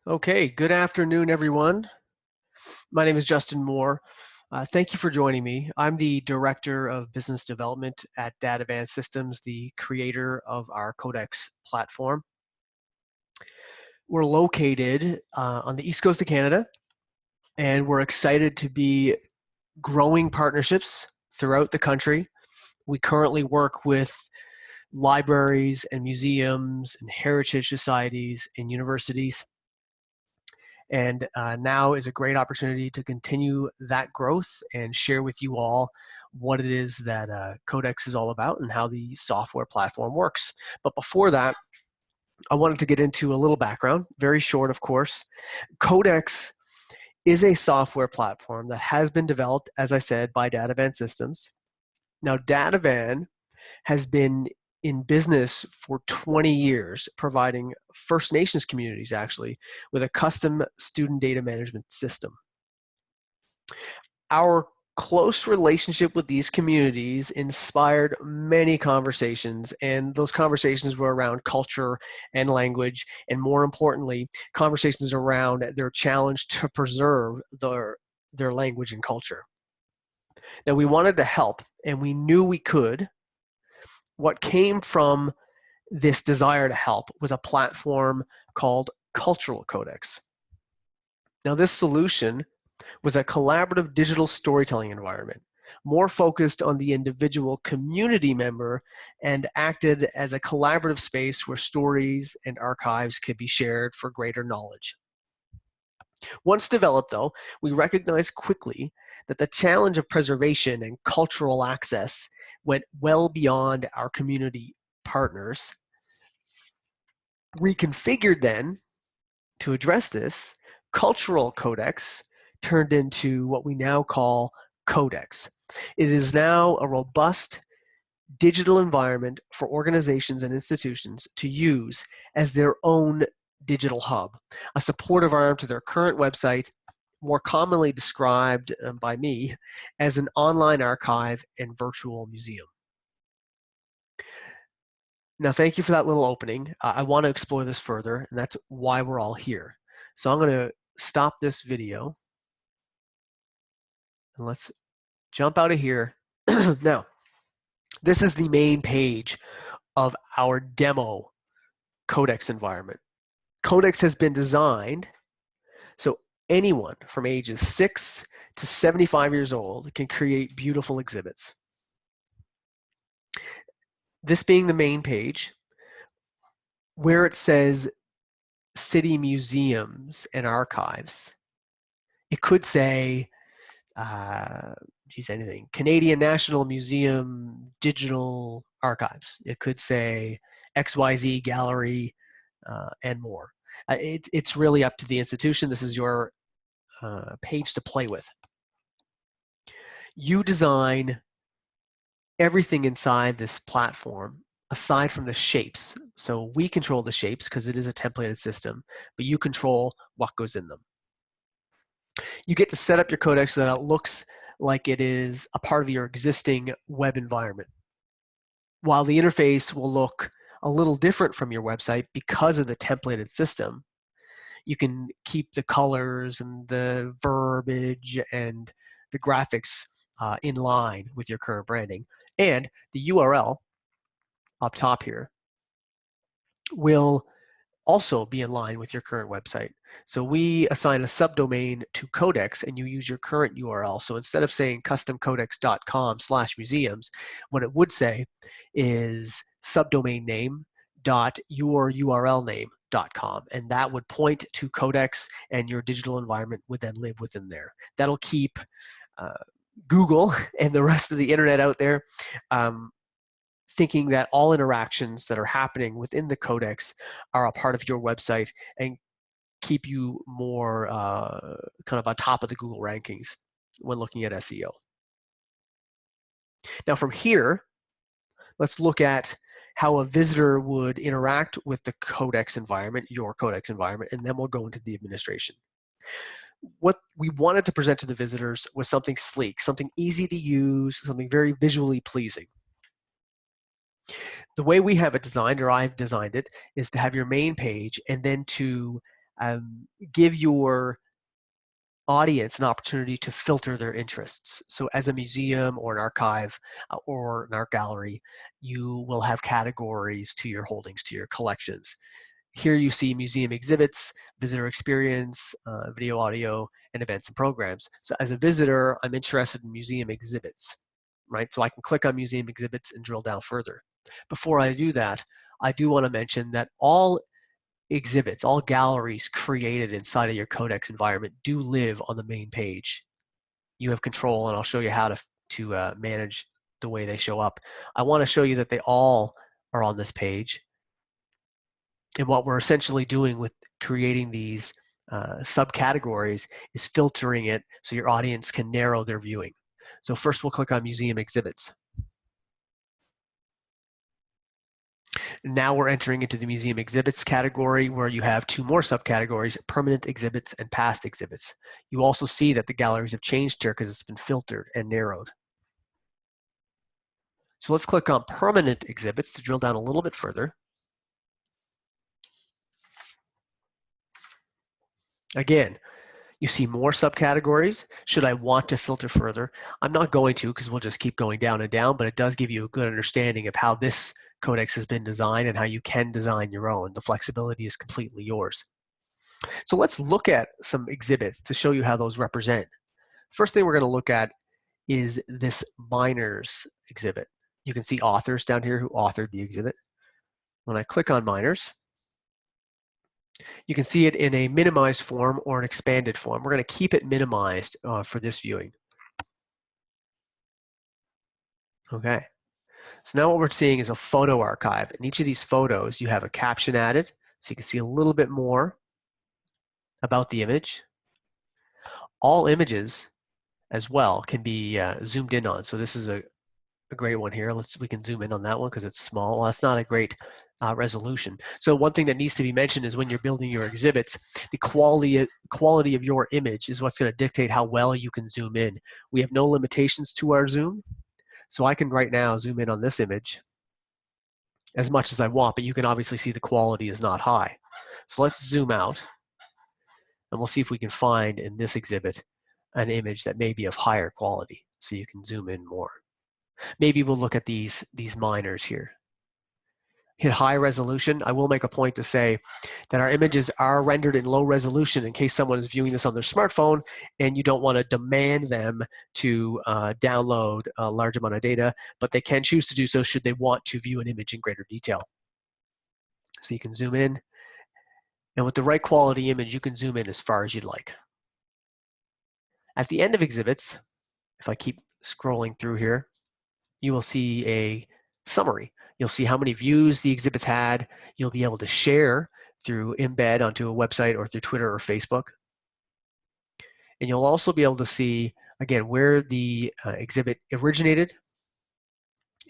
Okay, good afternoon, everyone. My name is Justin Moore. Thank you for joining me. I'm the Director of Business Development at Datavan Systems, the creator of our Codex platform. We're located on the East Coast of Canada, and we're excited to be growing partnerships throughout the country. We currently work with libraries and museums and heritage societies and universities. And now is a great opportunity to continue that growth and share with you all what it is that Codex is all about and how the software platform works. But before that, I wanted to get into a little background, very short, of course. Codex is a software platform that has been developed, as I said, by Datavan Systems. Now, Datavan has been in business for 20 years, providing First Nations communities actually with a custom student data management system. Our close relationship with these communities inspired many conversations, and those conversations were around culture and language, and more importantly, conversations around their challenge to preserve their language and culture. Now, we wanted to help, and we knew we could. What came from this desire to help was a platform called Cultural Codex. Now, this solution was a collaborative digital storytelling environment, more focused on the individual community member and acted as a collaborative space where stories and archives could be shared for greater knowledge. Once developed, though, we recognized quickly that the challenge of preservation and cultural access went well beyond our community partners. Reconfigured then to address this, Cultural Codex turned into what we now call Codex. It is now a robust digital environment for organizations and institutions to use as their own digital hub, a supportive arm to their current website, more commonly described by me as an online archive and virtual museum. Now, thank you for that little opening. I want to explore this further, and that's why we're all here. So I'm going to stop this video, and let's jump out of here. Now, this is the main page of our demo Codex environment. Codex has been designed so anyone from ages 6 to 75 years old can create beautiful exhibits. This being the main page, where it says city museums and archives, it could say, anything, Canadian National Museum Digital Archives. It could say XYZ Gallery and more. It's really up to the institution. This is your page to play with. You design everything inside this platform aside from the shapes. So we control the shapes because it is a templated system, but you control what goes in them. You get to set up your Codex so that it looks like it is a part of your existing web environment. While the interface will look a little different from your website because of the templated system, you can keep the colors and the verbiage and the graphics in line with your current branding. And the URL up top here will also be in line with your current website. So we assign a subdomain to Codex and you use your current URL. So instead of saying customcodex.com/museums, what it would say is subdomain name dot your URL name.com, and that would point to Codex, and your digital environment would then live within there. That'll keep Google and the rest of the internet out there thinking that all interactions that are happening within the Codex are a part of your website and keep you more kind of on top of the Google rankings when looking at SEO. Now from here, let's look at how a visitor would interact with the Codex environment, your Codex environment, and then we'll go into the administration. What we wanted to present to the visitors was something sleek, something easy to use, something very visually pleasing. The way we have it designed, or I've designed it, is to have your main page and then to give your audience an opportunity to filter their interests. So as a museum or an archive or an art gallery, you will have categories to your holdings, to your collections. Here you see museum exhibits, visitor experience, video, audio, and events and programs. So as a visitor, I'm interested in museum exhibits, right? So I can click on museum exhibits and drill down further. Before I do that, I do want to mention that all exhibits, all galleries created inside of your Codex environment do live on the main page. You have control, and I'll show you how to manage the way they show up. I want to show you that they all are on this page. And what we're essentially doing with creating these subcategories is filtering it so your audience can narrow their viewing. So first we'll click on museum exhibits. Now we're entering into the museum exhibits category where you have two more subcategories, permanent exhibits and past exhibits. You also see that the galleries have changed here because it's been filtered and narrowed. So let's click on permanent exhibits to drill down a little bit further. Again, you see more subcategories. Should I want to filter further? I'm not going to because we'll just keep going down and down, but it does give you a good understanding of how this codex has been designed and how you can design your own. The flexibility is completely yours. So let's look at some exhibits to show you how those represent. First thing we're going to look at is this minors exhibit. You can see authors down here who authored the exhibit. When I click on minors, you can see it in a minimized form or an expanded form. We're going to keep it minimized for this viewing. Okay. So now what we're seeing is a photo archive. In each of these photos, you have a caption added, so you can see a little bit more about the image. All images as well can be zoomed in on. So this is a great one here. We can zoom in on that one because it's small. Well, that's not a great resolution. So one thing that needs to be mentioned is when you're building your exhibits, the quality of your image is what's going to dictate how well you can zoom in. We have no limitations to our zoom. So I can right now zoom in on this image as much as I want, but you can obviously see the quality is not high. So let's zoom out and we'll see if we can find in this exhibit an image that may be of higher quality so you can zoom in more. Maybe we'll look at these minors here. Hit high resolution. I will make a point to say that our images are rendered in low resolution in case someone is viewing this on their smartphone and you don't want to demand them to download a large amount of data, but they can choose to do so should they want to view an image in greater detail. So you can zoom in, and with the right quality image, you can zoom in as far as you'd like. At the end of exhibits, if I keep scrolling through here, you will see a summary. You'll see how many views the exhibits had. You'll be able to share through embed onto a website or through Twitter or Facebook. And you'll also be able to see, again, where the exhibit originated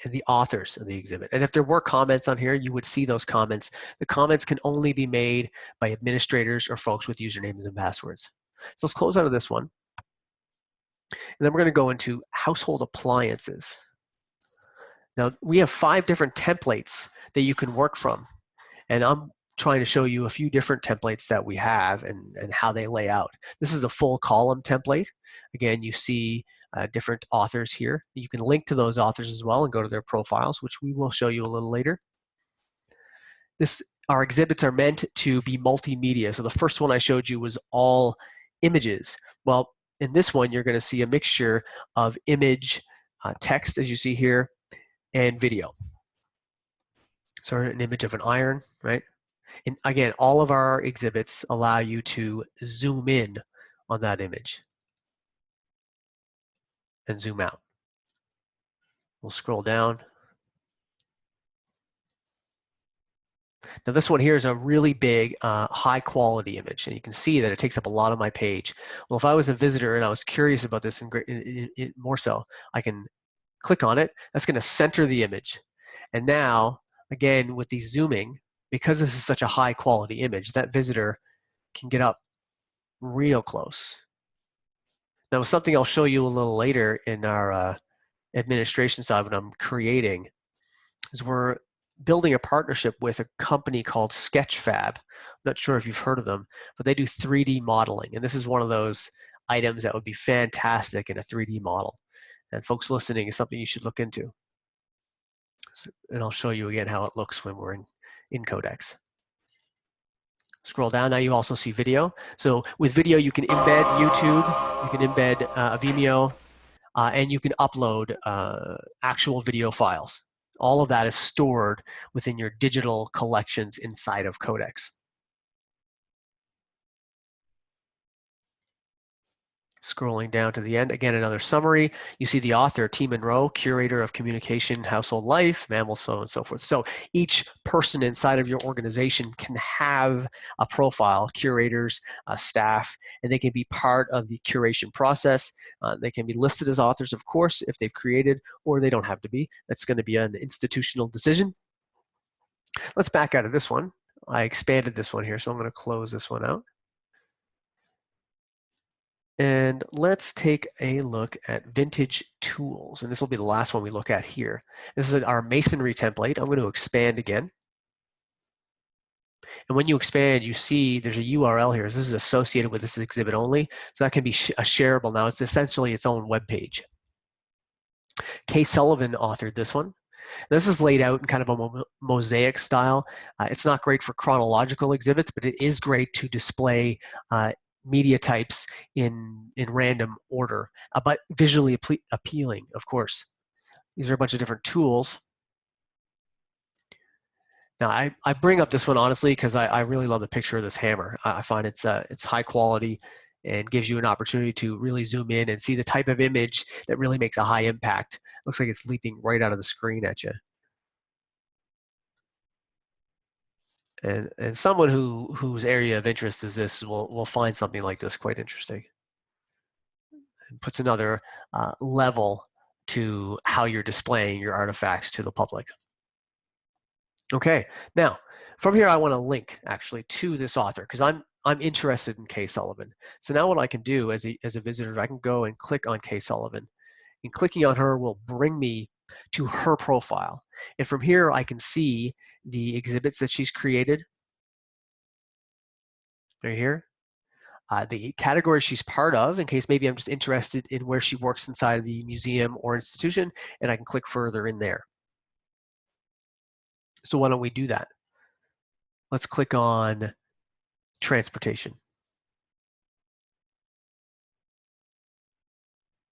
and the authors of the exhibit. And if there were comments on here, you would see those comments. The comments can only be made by administrators or folks with usernames and passwords. So let's close out of this one. And then we're going to go into household appliances. Now, we have 5 different templates that you can work from. And I'm trying to show you a few different templates that we have and how they lay out. This is the full column template. Again, you see different authors here. You can link to those authors as well and go to their profiles, which we will show you a little later. Our exhibits are meant to be multimedia. So the first one I showed you was all images. Well, in this one, you're going to see a mixture of image, text, as you see here, and video. So an image of an iron, right? And again, all of our exhibits allow you to zoom in on that image and zoom out. We'll scroll down. Now this one here is a really big, high quality image, and you can see that it takes up a lot of my page. Well, if I was a visitor and I was curious about this more so, I can click on it. That's going to center the image. And now, again, with the zooming, because this is such a high quality image, that visitor can get up real close. Now, something I'll show you a little later in our administration side when I'm creating is we're building a partnership with a company called Sketchfab. I'm not sure if you've heard of them, but they do 3D modeling. And this is one of those items that would be fantastic in a 3D model. And folks listening, is something you should look into. So, and I'll show you again how it looks when we're in Codex. Scroll down, now you also see video. So with video, you can embed YouTube, you can embed Vimeo, and you can upload actual video files. All of that is stored within your digital collections inside of Codex. Scrolling down to the end, again, another summary. You see the author, T. Monroe, curator of communication, household life, mammals, so on and so forth. So each person inside of your organization can have a profile, curators, staff, and they can be part of the curation process. They can be listed as authors, of course, if they've created, or they don't have to be. That's going to be an institutional decision. Let's back out of this one. I expanded this one here, so I'm going to close this one out. And let's take a look at vintage tools. And this will be the last one we look at here. This is our masonry template. I'm going to expand again. And when you expand, you see there's a URL here. This is associated with this exhibit only. So that can be shareable now. It's essentially its own web page. Kay Sullivan authored this one. This is laid out in kind of a mosaic style. It's not great for chronological exhibits, but it is great to display media types in random order, but visually appealing, of course. These are a bunch of different tools. Now, I bring up this one honestly because I really love the picture of this hammer. I find it's high quality and gives you an opportunity to really zoom in and see the type of image that really makes a high impact. Looks like it's leaping right out of the screen at you. And someone whose area of interest is this will find something like this quite interesting. And puts another level to how you're displaying your artifacts to the public. Okay, now from here I want to link actually to this author because I'm interested in Kay Sullivan. So now what I can do as a visitor, I can go and click on Kay Sullivan. And clicking on her will bring me to her profile. And from here I can see the exhibits that she's created right here. The category she's part of, in case maybe I'm just interested in where she works inside of the museum or institution, and I can click further in there. So why don't we do that? Let's click on transportation.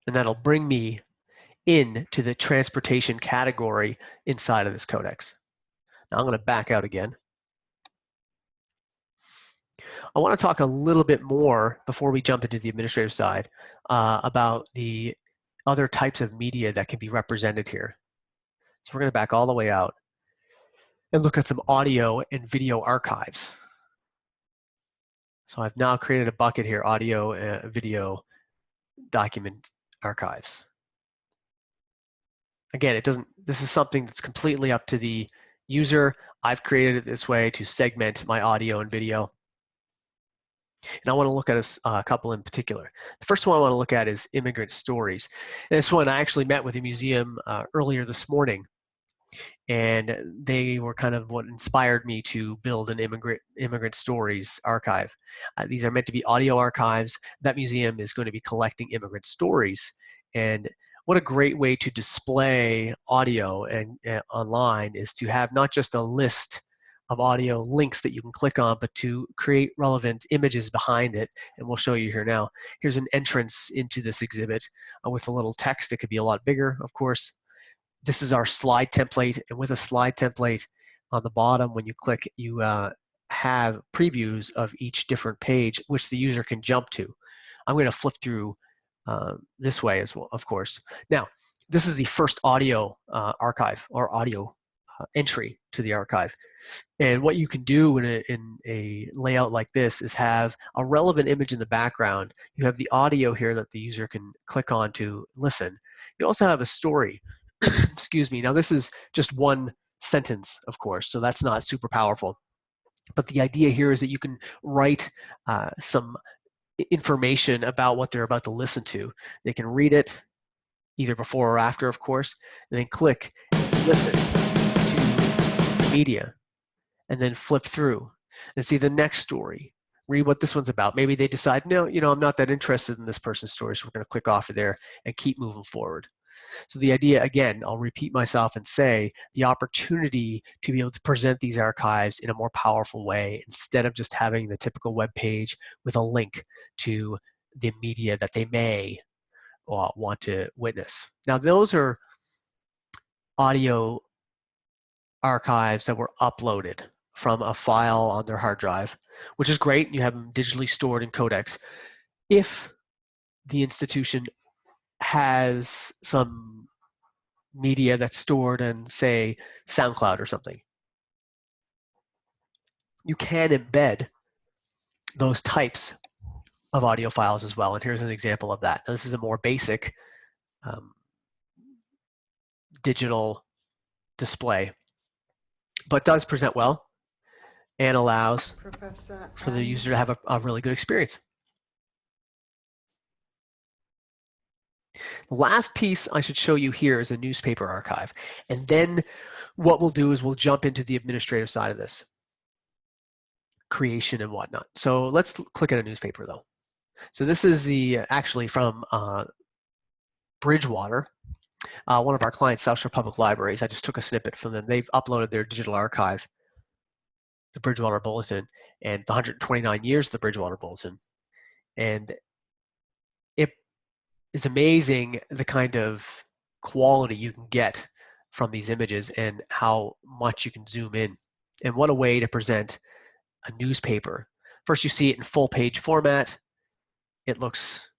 And that'll bring me into the transportation category inside of this codex. Now I'm going to back out again. I want to talk a little bit more before we jump into the administrative side about the other types of media that can be represented here. So we're going to back all the way out and look at some audio and video archives. So I've now created a bucket here, audio, video, document archives. Again, this is something that's completely up to the user. I've created it this way to segment my audio and video. And I want to look at a couple in particular. The first one I want to look at is immigrant stories. And this one, I actually met with a museum earlier this morning, and they were kind of what inspired me to build an immigrant stories archive. These are meant to be audio archives. That museum is going to be collecting immigrant stories. And what a great way to display audio and online is to have not just a list of audio links that you can click on, but to create relevant images behind it. And we'll show you here now. Here's an entrance into this exhibit with a little text. It could be a lot bigger, of course. This is our slide template. And with a slide template on the bottom, when you click, you have previews of each different page, which the user can jump to. I'm going to flip through this way as well, of course. Now, this is the first audio archive or audio entry to the archive. And what you can do in a layout like this is have a relevant image in the background. You have the audio here that the user can click on to listen. You also have a story. Excuse me. Now, this is just one sentence, of course, so that's not super powerful. But the idea here is that you can write some information about what they're about to listen to. They can read it either before or after, of course, and then click listen to media, and then flip through and see the next story. Read what this one's about. Maybe they decide, no, I'm not that interested in this person's story, so we're going to click off of there and keep moving forward. So the idea, again, I'll repeat myself and say, the opportunity to be able to present these archives in a more powerful way instead of just having the typical web page with a link to the media that they may want to witness. Now, those are audio archives that were uploaded from a file on their hard drive, which is great. You have them digitally stored in codecs. If the institution has some media that's stored in, say, SoundCloud or something, you can embed those types of audio files as well. And here's an example of that. Now, this is a more basic digital display, but does present well and allows for the user to have a really good experience. The last piece I should show you here is a newspaper archive. And then what we'll do is we'll jump into the administrative side of this, creation and whatnot. So let's click at a newspaper though. So this is actually from Bridgewater, one of our clients, South Shore Public Libraries. I just took a snippet from them. They've uploaded their digital archive, the Bridgewater Bulletin, and the 129 years of the Bridgewater Bulletin. And it is amazing the kind of quality you can get from these images and how much you can zoom in. And what a way to present a newspaper. First, you see it in full page format. It looks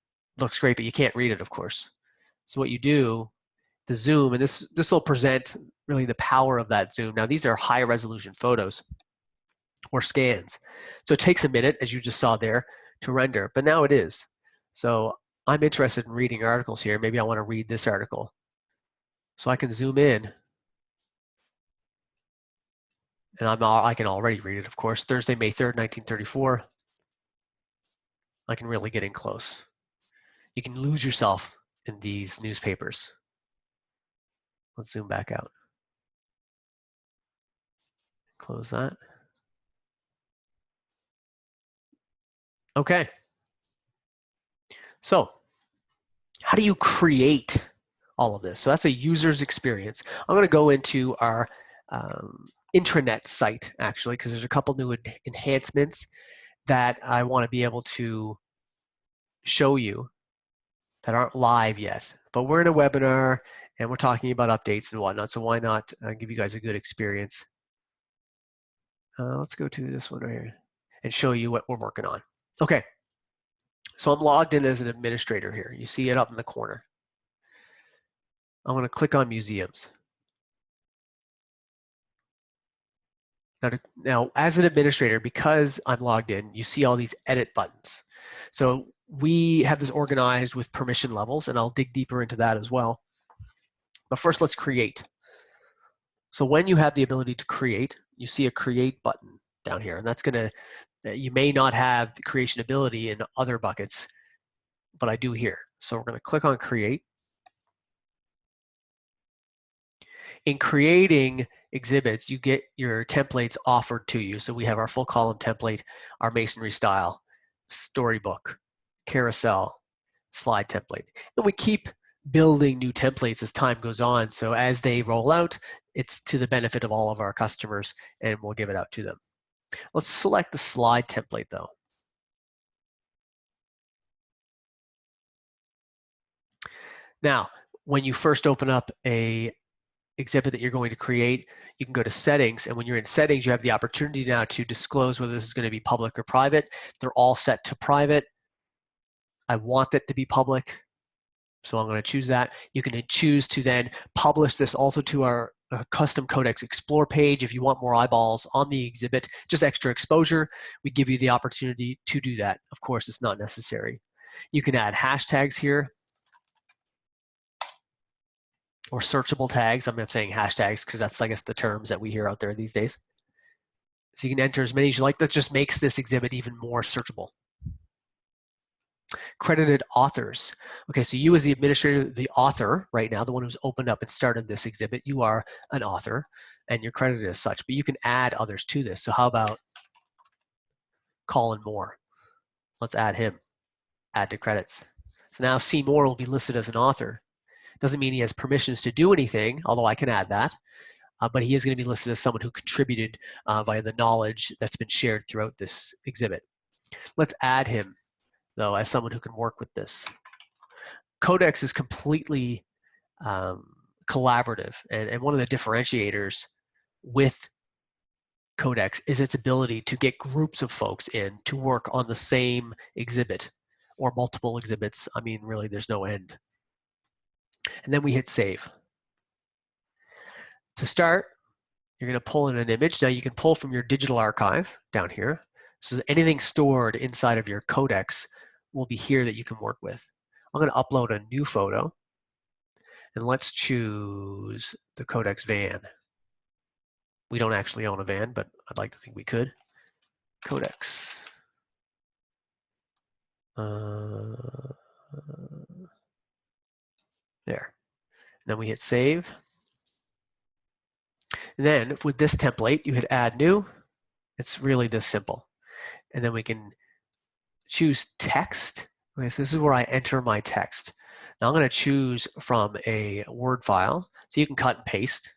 great, but you can't read it, of course. So what you do, the zoom, and this will present really the power of that zoom. Now, these are high resolution photos or scans. So it takes a minute, as you just saw there, to render, but now it is. So I'm interested in reading articles here. Maybe I want to read this article. So I can zoom in. And I can already read it, of course. Thursday, May 3rd, 1934. I can really get in close. You can lose yourself in these newspapers. Let's zoom back out. Close that. Okay. So how do you create all of this? So that's a user's experience. I'm going to go into our intranet site, actually, because there's a couple new enhancements that I want to be able to show you that aren't live yet. But we're in a webinar, and we're talking about updates and whatnot, so why not give you guys a good experience. Let's go to this one right here and show you what we're working on. Okay, so I'm logged in as an administrator here. You see it up in the corner. I'm going to click on museums. Now, as an administrator, because I'm logged in, you see all these edit buttons. So we have this organized with permission levels, and I'll dig deeper into that as well. But first, let's create. So when you have the ability to create, you see a create button down here, and that's going to, you may not have the creation ability in other buckets, but I do here. So we're going to click on create. In creating exhibits, you get your templates offered to you. So we have our full column template, our masonry style, storybook, carousel, slide template. And we keep building new templates as time goes on. So as they roll out, it's to the benefit of all of our customers, and we'll give it out to them. Let's select the slide template though. Now, when you first open up a exhibit that you're going to create, you can go to settings, and when you're in settings, you have the opportunity now to disclose whether this is going to be public or private. They're all set to private. I want that to be public, so I'm going to choose that. You can choose to then publish this also to our custom Codex Explore page if you want more eyeballs on the exhibit, just extra exposure. We give you the opportunity to do that. Of course, it's not necessary. You can add hashtags here, or searchable tags. I'm saying hashtags because that's, I guess, the terms that we hear out there these days. So you can enter as many as you like. That just makes this exhibit even more searchable. credited authors. Okay, so you as the administrator, the author right now, the one who's opened up and started this exhibit, you are an author and you're credited as such, but you can add others to this. So how about Colin Moore? Let's add him, add to credits. So now C. Moore will be listed as an author. Doesn't mean he has permissions to do anything, although I can add that, but he is going to be listed as someone who contributed via the knowledge that's been shared throughout this exhibit. Let's add him, though, as someone who can work with this. Codex is completely collaborative, and one of the differentiators with Codex is its ability to get groups of folks in to work on the same exhibit or multiple exhibits. I mean, really, there's no end. And then we hit save. To start, you're going to pull in an image. Now you can pull from your digital archive down here. So anything stored inside of your Codex will be here that you can work with. I'm going to upload a new photo. And let's choose the Codex van. We don't actually own a van, but I'd like to think we could. Codex. There. And then we hit save. And then with this template, you hit add new. It's really this simple. And then we can choose text. Okay, so this is where I enter my text. Now I'm going to choose from a Word file. So you can cut and paste.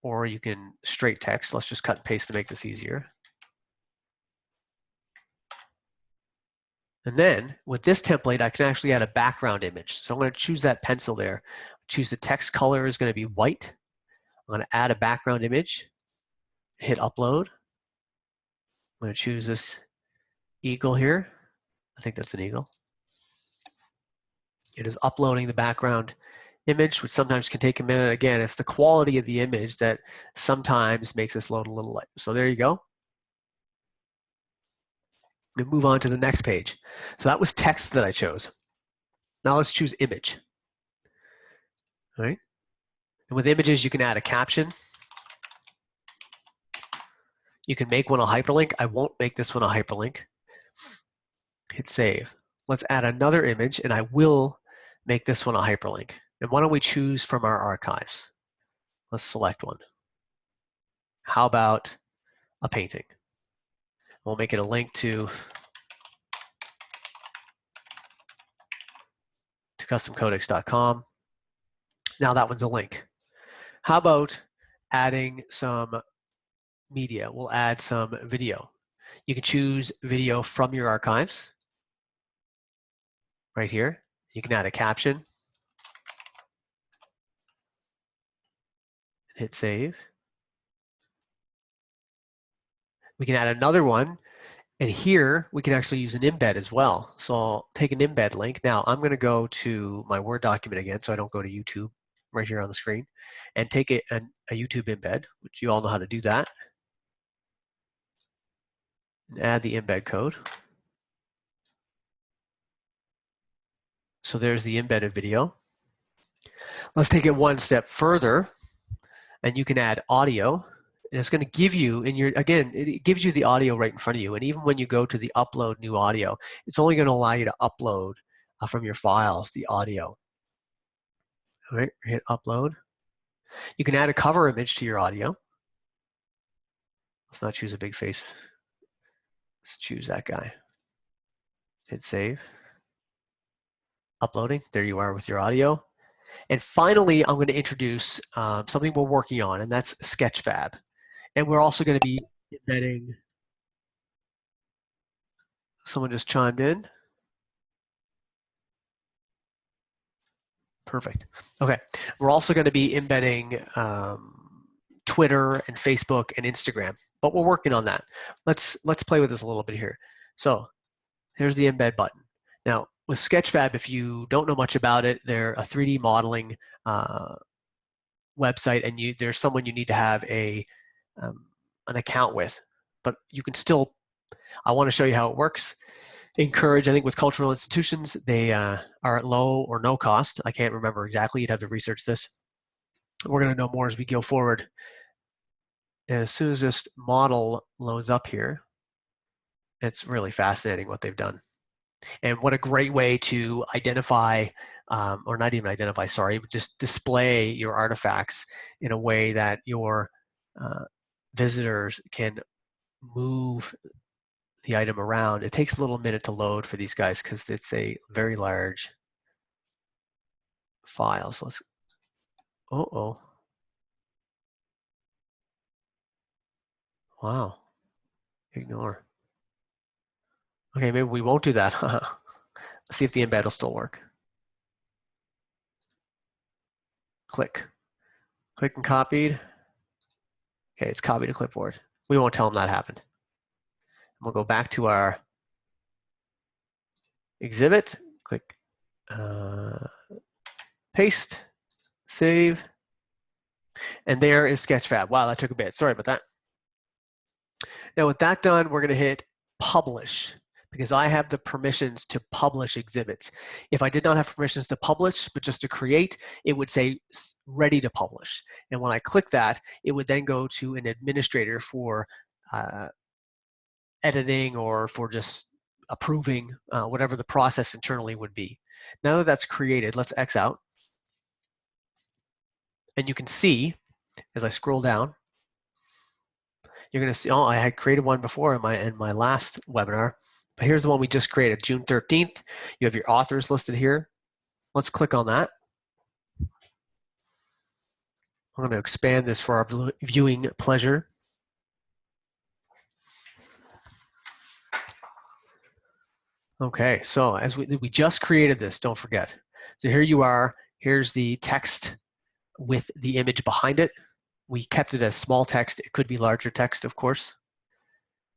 Or you can straight text. Let's just cut and paste to make this easier. And then with this template, I can actually add a background image. So I'm going to choose that pencil there. Choose the text color is going to be white. I'm going to add a background image. Hit upload. I'm going to choose this eagle here. I think that's an eagle. It is uploading the background image, which sometimes can take a minute. Again, it's the quality of the image that sometimes makes this load a little late. So there you go. We move on to the next page. So that was text that I chose. Now let's choose image. All right. And with images, you can add a caption. You can make one a hyperlink. I won't make this one a hyperlink. Hit save. Let's add another image, and I will make this one a hyperlink. And why don't we choose from our archives? Let's select one. How about a painting? We'll make it a link to customcodex.com. Now that one's a link. How about adding some media? We'll add some video. You can choose video from your archives right here. You can add a caption. Hit save. We can add another one, and here we can actually use an embed as well. So I'll take an embed link. Now I'm going to go to my Word document again, so I don't go to YouTube right here on the screen, and take a YouTube embed, which you all know how to do that. And add the embed code. So there's the embedded video. Let's take it one step further, and you can add audio. And it's going to give you, again, it gives you the audio right in front of you. And even when you go to the upload new audio, it's only going to allow you to upload from your files the audio. All right, hit upload. You can add a cover image to your audio. Let's not choose a big face. Let's choose that guy. Hit save. Uploading. There you are with your audio. And finally, I'm going to introduce something we're working on, and that's Sketchfab. And we're also going to be embedding, someone just chimed in. Perfect. Okay. We're also going to be embedding Twitter and Facebook and Instagram, but we're working on that. Let's play with this a little bit here. So here's the embed button. Now with Sketchfab, if you don't know much about it, they're a 3D modeling website, and there's someone you need to have an account with, but you can still, I want to show you how it works. Encourage, I think with cultural institutions, they are at low or no cost. I can't remember exactly, you'd have to research this. We're going to know more as we go forward. And as soon as this model loads up here, it's really fascinating what they've done. And what a great way to identify, or not even identify, sorry, but just display your artifacts in a way that your visitors can move the item around. It takes a little minute to load for these guys because it's a very large file. So let's, wow, ignore. Okay, maybe we won't do that. Let's see if the embed will still work. Click and copied. Okay, it's copied to clipboard. We won't tell them that happened. We'll go back to our exhibit, click paste, save, and there is Sketchfab. Wow, that took a bit. Sorry about that. Now with that done, we're going to hit publish because I have the permissions to publish exhibits. If I did not have permissions to publish, but just to create, it would say ready to publish. And when I click that, it would then go to an administrator for editing or for just approving whatever the process internally would be. Now that that's created, let's X out. And you can see, as I scroll down, you're going to see, oh, I had created one before in my last webinar, but here's the one we just created, June 13th. You have your authors listed here. Let's click on that. I'm going to expand this for our viewing pleasure. Okay, so as we just created this, don't forget. So here you are. Here's the text with the image behind it. We kept it as small text. It could be larger text, of course.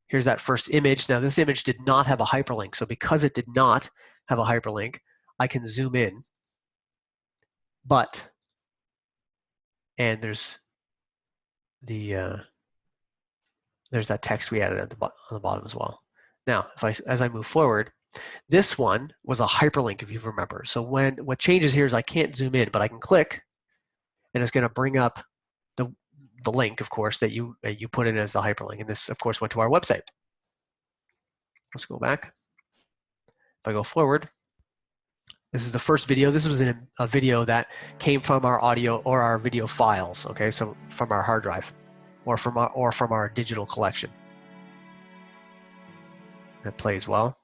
Here's that first image. Now this image did not have a hyperlink. So because it did not have a hyperlink, I can zoom in. And there's the there's that text we added at on the bottom as well. Now, as I move forward, this one was a hyperlink, if you remember. So what changes here is I can't zoom in, but I can click, and it's going to bring up the link, of course, that you put in as the hyperlink. And this, of course, went to our website. Let's go back. If I go forward, this is the first video. This was a video that came from our audio or our video files. Okay, so from our hard drive, or from our digital collection. That plays well.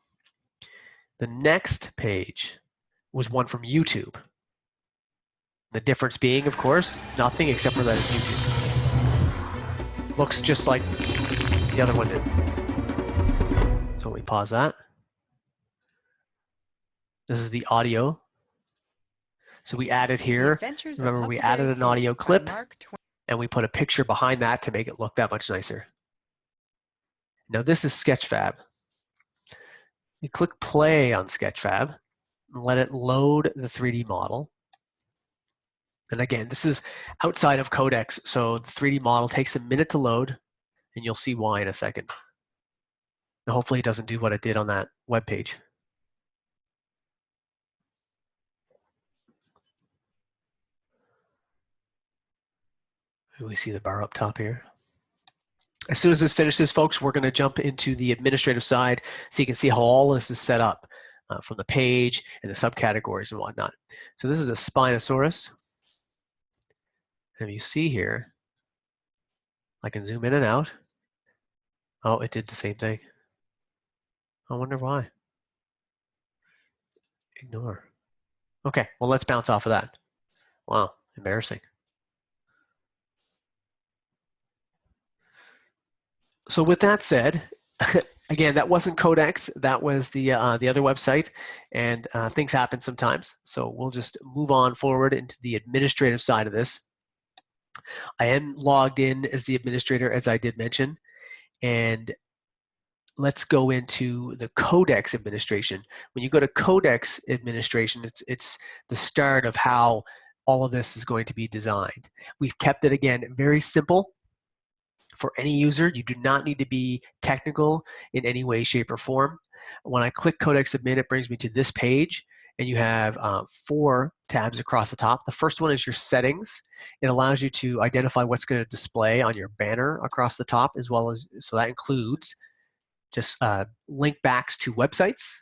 The next page was one from YouTube. The difference being, of course, nothing except for that it's YouTube. Looks just like the other one did. So we pause that. This is the audio. So we added here, remember we added an audio clip and we put a picture behind that to make it look that much nicer. Now this is Sketchfab. You click play on Sketchfab and let it load the 3D model. And again, this is outside of Codex, so the 3D model takes a minute to load, and you'll see why in a second. And hopefully it doesn't do what it did on that web page. We see the bar up top here. As soon as this finishes, folks, we're going to jump into the administrative side so you can see how all this is set up from the page and the subcategories and whatnot. So this is a Spinosaurus. And you see here, I can zoom in and out. Oh, it did the same thing. I wonder why. Ignore. Okay, well, let's bounce off of that. Wow, embarrassing. So with that said, again, that wasn't Codex. That was the other website, and things happen sometimes. So we'll just move on forward into the administrative side of this. I am logged in as the administrator, as I did mention, and let's go into the Codex administration. When you go to Codex administration, it's the start of how all of this is going to be designed. We've kept it, again, very simple for any user. You do not need to be technical in any way, shape, or form. When I click Codex Admin, it brings me to this page, and you have 4 tabs across the top. The first one is your settings. It allows you to identify what's going to display on your banner across the top, as well as, so that includes just link backs to websites,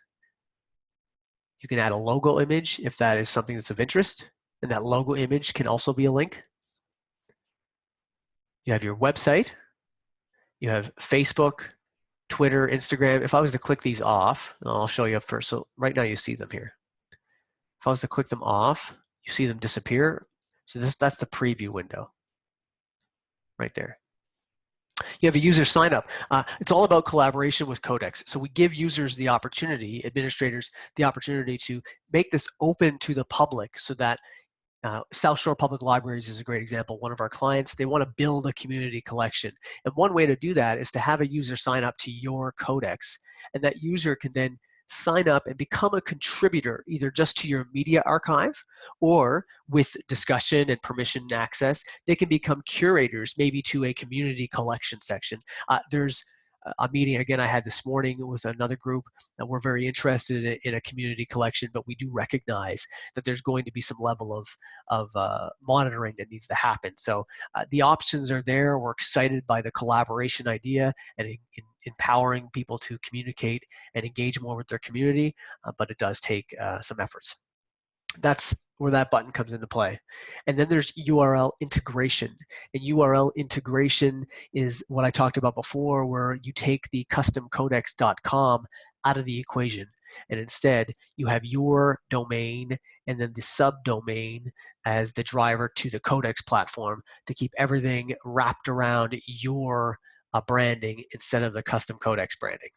You can add a logo image if that is something that's of interest, and that logo image can also be a link. You have your website. You have Facebook, Twitter, Instagram. If I was to click these off, I'll show you up first. So right now you see them here. If I was to click them off, you see them disappear. So that's the preview window right there. You have a user sign up. It's all about collaboration with Codex. So we give users the opportunity, administrators, the opportunity to make this open to the public so that South Shore Public Libraries is a great example. One of our clients, they want to build a community collection. And one way to do that is to have a user sign up to your Codex. And that user can then sign up and become a contributor, either just to your media archive or with discussion and permission access. They can become curators, maybe to a community collection section. There's a meeting again I had this morning with another group that we're very interested in a community collection, but we do recognize that there's going to be some level of monitoring that needs to happen. So the options are there. We're excited by the collaboration idea and empowering people to communicate and engage more with their community, but it does take some efforts. That's where that button comes into play. And then there's URL integration. And URL integration is what I talked about before, where you take the customcodex.com out of the equation. And instead, you have your domain and then the subdomain as the driver to the Codex platform to keep everything wrapped around your branding instead of the custom Codex branding.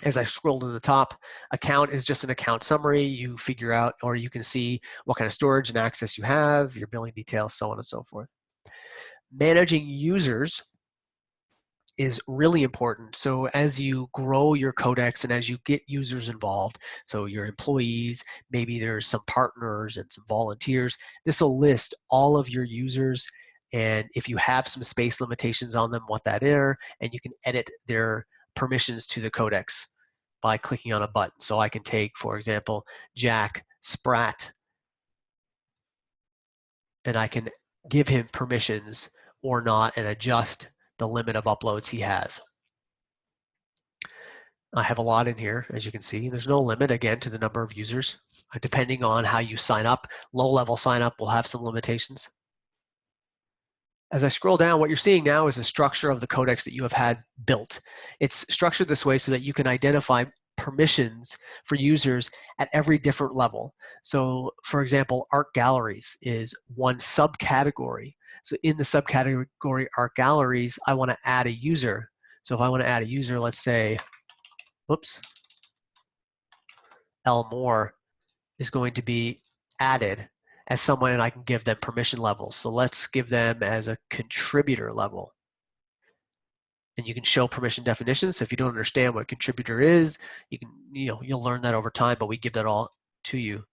As I scroll to the top, account is just an account summary. You figure out, or you can see what kind of storage and access you have, your billing details, so on and so forth. Managing users is really important. So as you grow your Codex and as you get users involved, so your employees, maybe there's some partners and some volunteers, this will list all of your users, and if you have some space limitations on them, what that is, and you can edit their permissions to the Codex by clicking on a button. So I can take, for example, Jack Spratt, and I can give him permissions or not and adjust the limit of uploads he has. I have a lot in here, as you can see. There's no limit, again, to the number of users. Depending on how you sign up, low-level sign up will have some limitations. As I scroll down, what you're seeing now is the structure of the Codex that you have had built. It's structured this way so that you can identify permissions for users at every different level. So for example, art galleries is one subcategory. So in the subcategory art galleries, I want to add a user. So if I want to add a user, let's say, whoops, L Moore is going to be added as someone, and I can give them permission levels. So let's give them as a contributor level. And you can show permission definitions. So if you don't understand what a contributor is, you can, you'll learn that over time, but we give that all to you.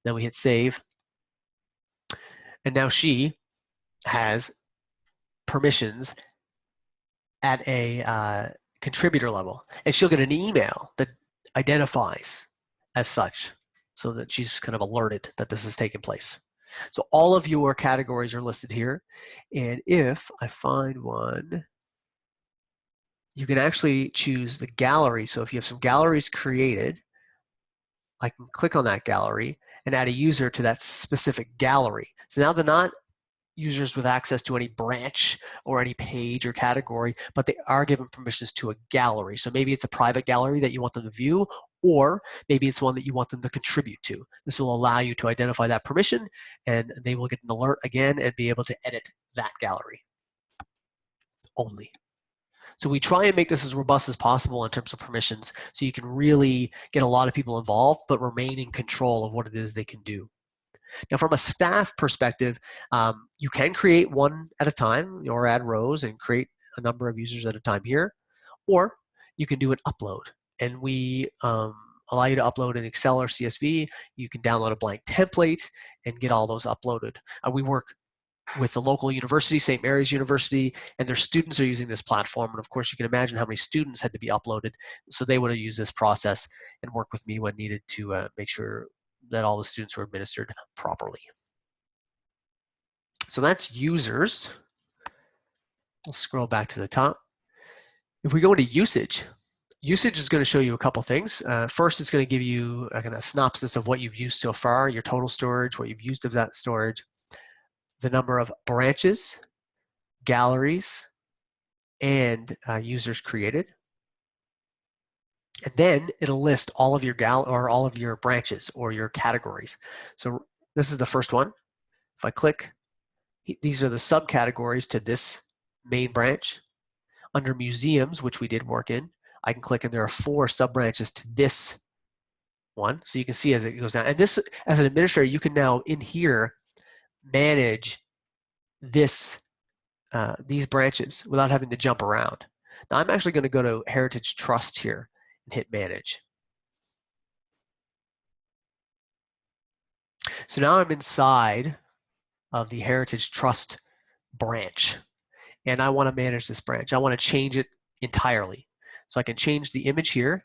Then we hit save. And now she has permissions at a contributor level. And she'll get an email that identifies as such, so that she's kind of alerted that this has taken place. So all of your categories are listed here. And if I find one, you can actually choose the gallery. So if you have some galleries created, I can click on that gallery and add a user to that specific gallery. So now they're not users with access to any branch or any page or category, but they are given permissions to a gallery. So maybe it's a private gallery that you want them to view, or maybe it's one that you want them to contribute to. This will allow you to identify that permission, and they will get an alert again and be able to edit that gallery only. So we try and make this as robust as possible in terms of permissions so you can really get a lot of people involved but remain in control of what it is they can do. Now from a staff perspective, you can create one at a time or add rows and create a number of users at a time here, or you can do an upload. And we allow you to upload an Excel or CSV. You can download a blank template and get all those uploaded. We work with the local university, St. Mary's University, and their students are using this platform. And of course, you can imagine how many students had to be uploaded. So they would have used this process and work with me when needed to make sure that all the students were administered properly. So that's users. I'll scroll back to the top. If we go into usage, Usage is going to show you a couple things. First, it's going to give you a synopsis of what you've used so far, your total storage, what you've used of that storage, the number of branches, galleries, and users created. And then it'll list all of your all of your branches or your categories. So this is the first one. If I click, these are the subcategories to this main branch. Under museums, which we did work in, I can click and there are 4 sub-branches to this one. So you can see as it goes down. And this, as an administrator, you can now in here manage this these branches without having to jump around. Now I'm actually going to go to Heritage Trust here and hit Manage. So now I'm inside of the Heritage Trust branch, and I want to manage this branch. I want to change it entirely. So I can change the image here,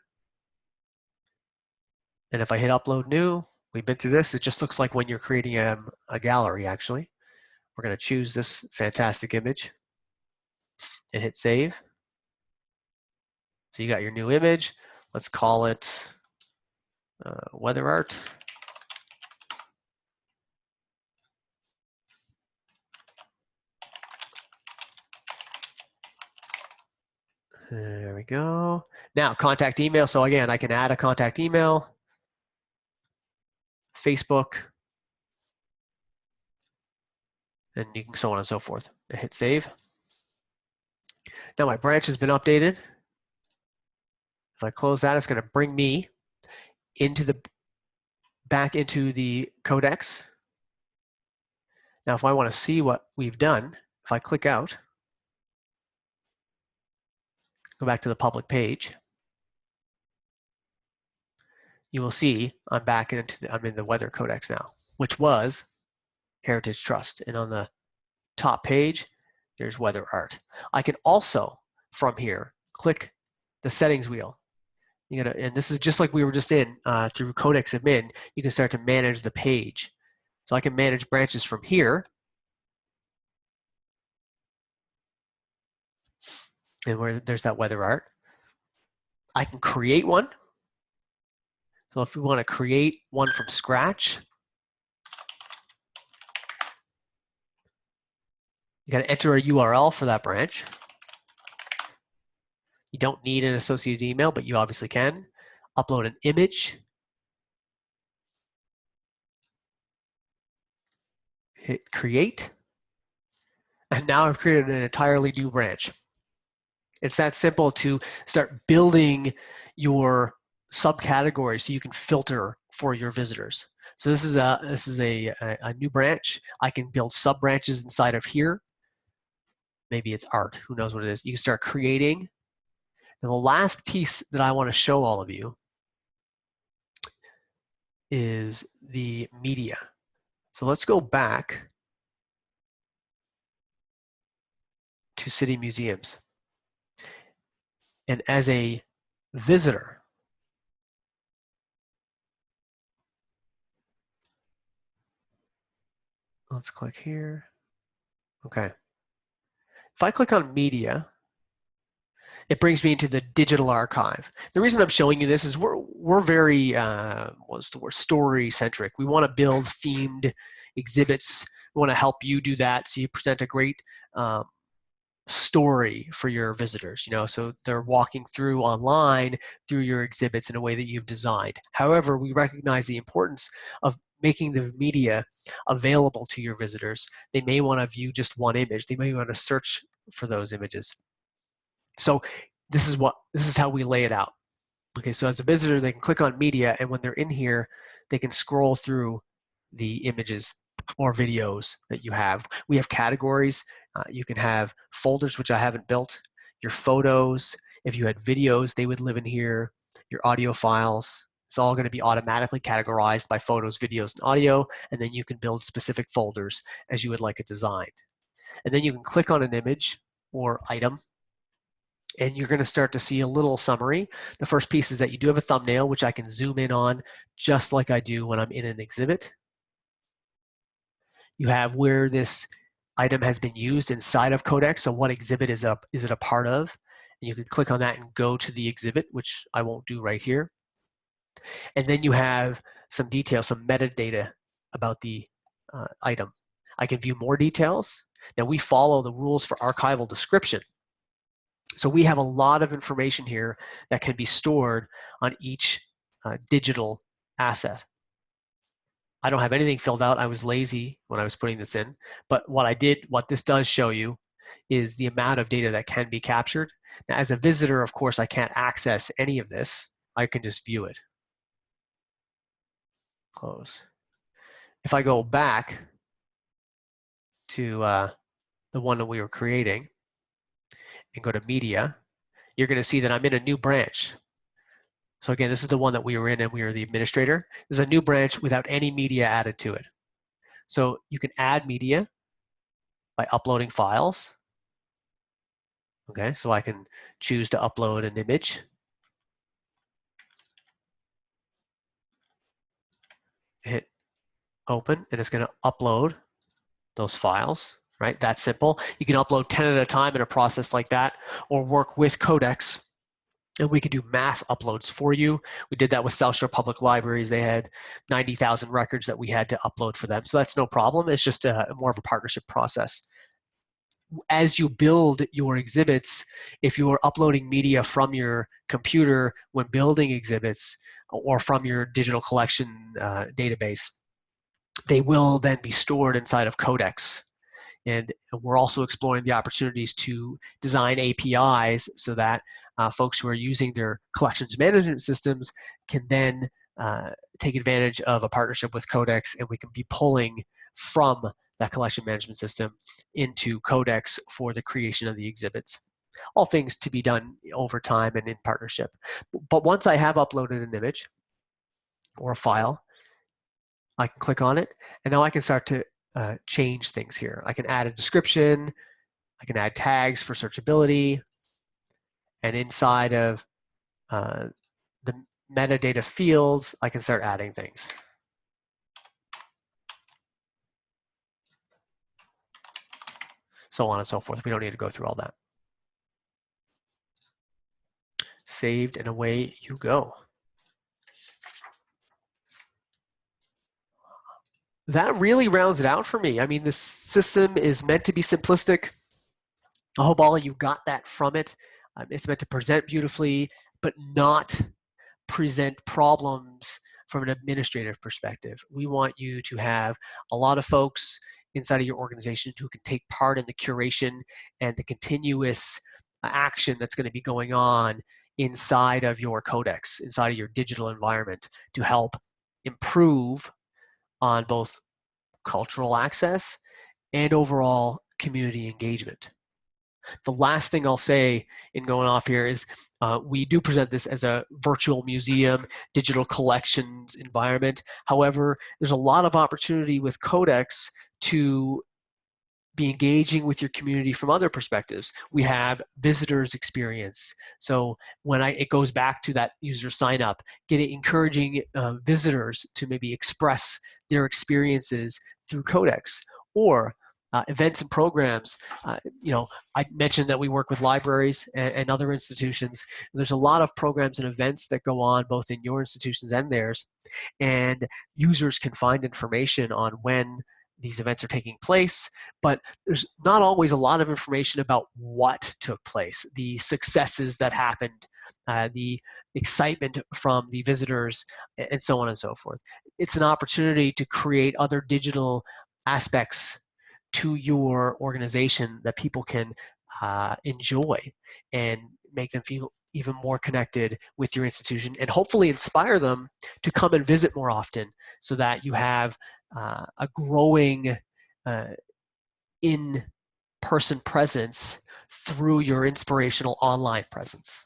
and if I hit Upload New, we've been through this, it just looks like when you're creating a gallery, actually. We're going to choose this fantastic image and hit Save. So you got your new image. Let's call it Weather Art. There we go. Now, contact email. So again, I can add a contact email, Facebook, and you can so on and so forth. I hit Save. Now my branch has been updated. If I close that, it's going to bring me into back into the codex. Now, if I want to see what we've done, if I click out, go back to the public page, you will see I'm back into I'm in the weather codex now, which was Heritage Trust. And on the top page, there's Weather Art. I can also, from here, click the settings wheel. And this is just like we were just in through Codex Admin, you can start to manage the page. So I can manage branches from here. And where there's that Weather Art. I can create one. So if we want to create one from scratch, you got to enter a URL for that branch. You don't need an associated email, but you obviously can. Upload an image. Hit create. And now I've created an entirely new branch. It's that simple to start building your subcategories so you can filter for your visitors. So this is a new branch. I can build sub branches inside of here. Maybe it's art. Who knows what it is? You can start creating. And the last piece that I want to show all of you is the media. So let's go back to City Museums. And as a visitor, let's click here. Okay. If I click on media, it brings me into the digital archive. The reason I'm showing you this is we're very what's the word, story centric. We want to build themed exhibits. We want to help you do that so you present a great story for your visitors, so they're walking through online through your exhibits in a way that you've designed. However, we recognize the importance of making the media available to your visitors. They may want to view just one image. They may want to search for those images. So this is how we lay it out. Okay, so as a visitor, they can click on media, and when they're in here, they can scroll through the images or videos that you have. We have categories. You can have folders, which I haven't built. Your photos, if you had videos, they would live in here. Your audio files, it's all going to be automatically categorized by photos, videos, and audio, and then you can build specific folders as you would like it designed. And then you can click on an image or item, and you're going to start to see a little summary. The first piece is that you do have a thumbnail, which I can zoom in on just like I do when I'm in an exhibit. You have where this item has been used inside of Codex, so what exhibit is it a part of, And you can click on that and go to the exhibit, which I won't do right here. And then you have some details, some metadata about the item. I can view more details. Now we follow the rules for archival description. So we have a lot of information here that can be stored on each digital asset. I don't have anything filled out. I was lazy when I was putting this in, but what this does show you is the amount of data that can be captured. Now, as a visitor, of course, I can't access any of this. I can just view it. Close. If I go back to the one that we were creating and go to media, you're going to see that I'm in a new branch. So again, this is the one that we were in and we were the administrator. There's a new branch without any media added to it. So you can add media by uploading files. Okay, so I can choose to upload an image. Hit open and it's going to upload those files, right? That's simple. You can upload 10 at a time in a process like that, or work with Codex and we can do mass uploads for you. We did that with South Shore Public Libraries. They had 90,000 records that we had to upload for them. So that's no problem. It's just more of a partnership process. As you build your exhibits, if you are uploading media from your computer when building exhibits or from your digital collection database, they will then be stored inside of Codex. And we're also exploring the opportunities to design APIs so that folks who are using their collections management systems can then take advantage of a partnership with Codex, and we can be pulling from that collection management system into Codex for the creation of the exhibits. All things to be done over time and in partnership. But once I have uploaded an image or a file, I can click on it, and now I can start to change things here. I can add a description, I can add tags for searchability, and inside of the metadata fields, I can start adding things. So on and so forth. We don't need to go through all that. Saved, and away you go. That really rounds it out for me. I mean, this system is meant to be simplistic. I hope all of you got that from it. It's meant to present beautifully, but not present problems from an administrative perspective. We want you to have a lot of folks inside of your organization who can take part in the curation and the continuous action that's going to be going on inside of your Codex, inside of your digital environment, to help improve on both cultural access and overall community engagement. The last thing I'll say in going off here is we do present this as a virtual museum, digital collections environment. However, there's a lot of opportunity with Codex to be engaging with your community from other perspectives. We have visitors experience. So when it goes back to that user sign up, encouraging visitors to maybe express their experiences through Codex, or events and programs. I mentioned that we work with libraries and other institutions. There's a lot of programs and events that go on both in your institutions and theirs, and users can find information on when these events are taking place, but there's not always a lot of information about what took place, the successes that happened, the excitement from the visitors, and so on and so forth. It's an opportunity to create other digital aspects to your organization that people can enjoy and make them feel even more connected with your institution, and hopefully inspire them to come and visit more often, so that you have a growing in-person presence through your inspirational online presence.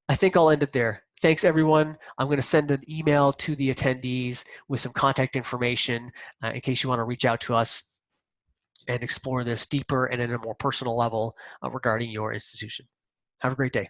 I think I'll end it there. Thanks, everyone. I'm going to send an email to the attendees with some contact information in case you want to reach out to us and explore this deeper and at a more personal level regarding your institution. Have a great day.